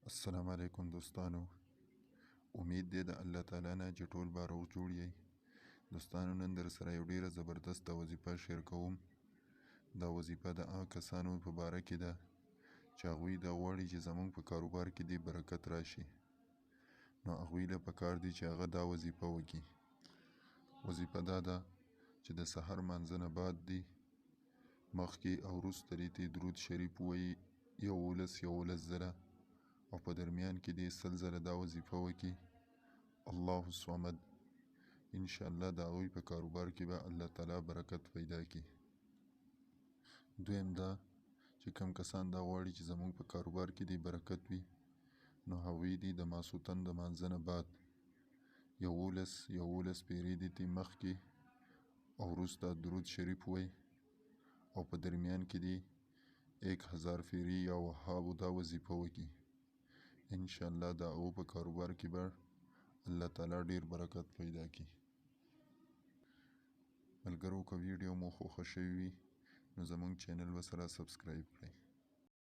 السلام علیکم دوستانو. امید دی د الله تعالی نه چې ټول به روغ جوړ یئ. دوستانو، نن در سره یو ډیره زبردسته وظیفه شیر کوم. دا وظیفه د هغه کسانو په باره کې ده چې هغوی دا غواړي چې زموږ په کاروبار کې دې برکت راشي. نو هغوی له پکار دي چې هغه دا وظیفه وکړي. وظیفه دا ده چې د سحر لمانځه نه بعد دي مخکې او وروسته دې درود شریف ووایي 11 ځله، او په درمیان کې دې 100 ځله دا وظیفه وکړي الله الصمد. انشاءالله د هغوی په کاروبار کې به الله تعالی برکت پیدا کړي. دویم دا چې کوم کسان دا غواړي چې زموږ په کاروبار کې دې برکت وي، نو هغوی دې د ماسخوتن د لمانځه نه بعد 11 پیرې دې مخکې او وروسته درود شریف ووایي، او په درمیان کې دې 1000 پیرې یا وهابو دا وظیفه وکړي. انشاءالله د هغو په کاروبار کې به الله تعالی ډیر برکت پیدا کړي. ملګرو، که ویډیو مو خوښه شوې وي نو زموږ چینل به سره سبسکرایب کړئ.